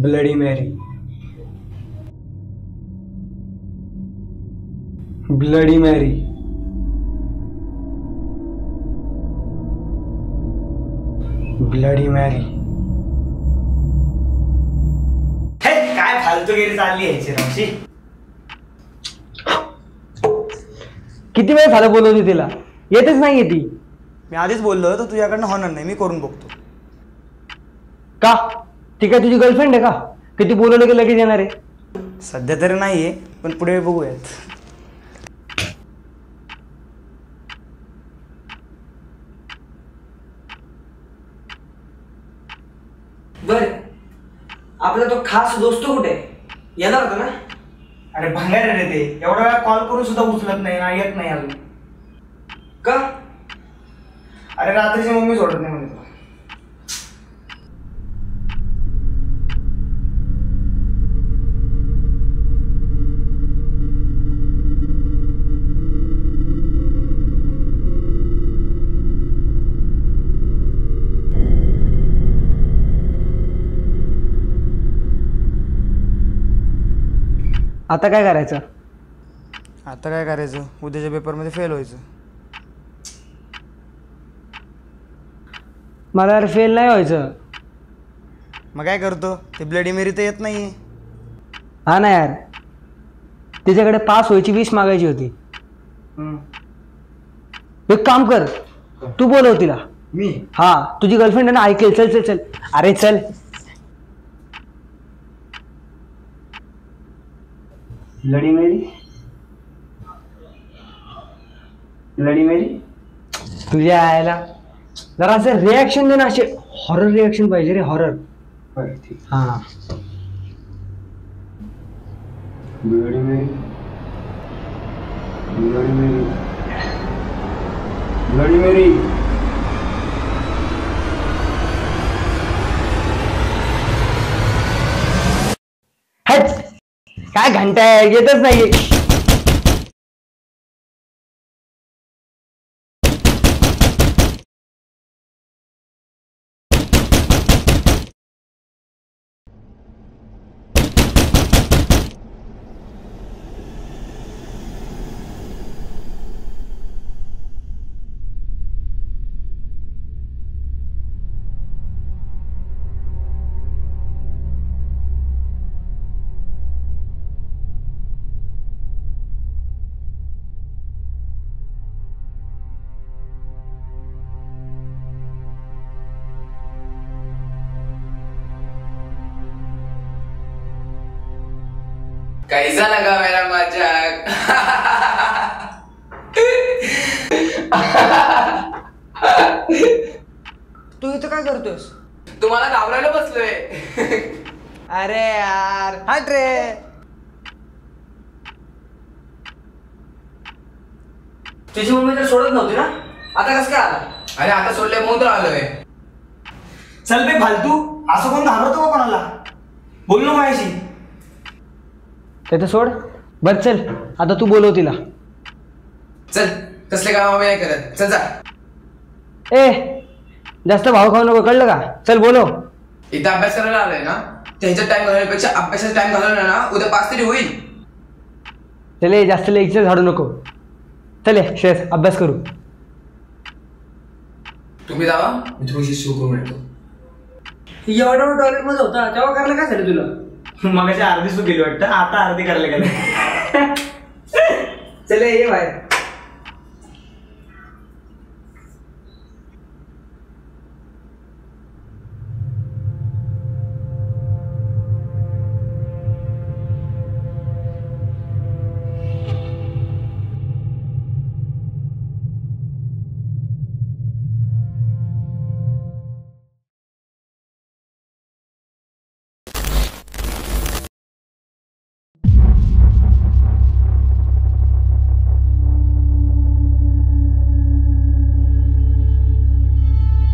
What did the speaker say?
Bloody मैरी, bloody मैरी, bloody मैरी। हे काय फालतूगिरी चालली यायची रावशी। किती वेळ झालं बोलवते तिला, येतच नाहीये ती। मी आधीच बोललो तर तुझ्याकडनं होणार नाही, मी करून बघतो। का? ती काय तुझी गर्लफ्रेंड आहे का? किती बोलवलं की लगेच येणार आहे? सध्या तरी नाहीये, पण पुढे बघूयात। बर, आपला तो खास दोस्त कुठे येणार होता ना? अरे भांगार रे ते, एवढा वेळा कॉल करून सुद्धा उचलत नाही ना, येत नाही अजून। का? अरे रात्रीची मम्मी सोडत नाही म्हणतो। आता काय करायचं? आता काय करायचं, उद्याच्या पेपरमध्ये फेल व्हायचं। मला यार फेल नाही व्हायचं। मग काय करतो, ते ब्लडी मेरी तर येत नाही। हा ना यार, तिच्याकडे पास व्हायची 20 मागायची होती। एक काम कर, तू बोलव तिला। मी? हा, तुझी गर्लफ्रेंड आहे ना, ऐकेल। चल चल चल, अरे चल। ब्लडी मैरी, ब्लडी मैरी। तुझ्या आयला जरा असं रिॲक्शन दे ना, असे हॉरर रिॲक्शन पाहिजे रे, हॉरर। हा, ब्लडी मैरी, ब्लडी मैरी, ब्लडी मैरी। हट, काय घंटा आहे, येतच नाही। कैसा लगा मेरा मजाक? तू इथं काय करतोस? तुम्हाला घाबरायला बसलोय। अरे यार हट रे। तुझी मम्मी तर सोडत नव्हती ना, आता कसं काय आला? अरे आता सोडले म्हणून तर आलोय। चल बे फालतू, असं कोण घाबरतो का कोणाला? बोललो माझ्याशी। ते तर सोड, बर चल, आता तू बोलव तिला। चल, कसले काम आम्ही नाही करत, चल जा। ए, जास्त भाव खाऊ नको, कळलं का? चल बोलव। इथं अभ्यास करायला आलोय ना, त्यांच्या टाइम घालवण्यापेक्षा अभ्यासाचा टाइम घालवला ना, उद्या 5 तरी होईल। चले, जास्त लेक्चर झाडू नको। चले श्रेयस, अभ्यास करू। तुम्ही जावा, मी थोडीशी शो करून येतो। एवढा टॉयलेट मध्ये होता तेव्हा करायला काय झालं तुला? मगाशी अर्धी सु गेली वाटतं, आता अर्धी करायला गेलं। चले ये बाहेर।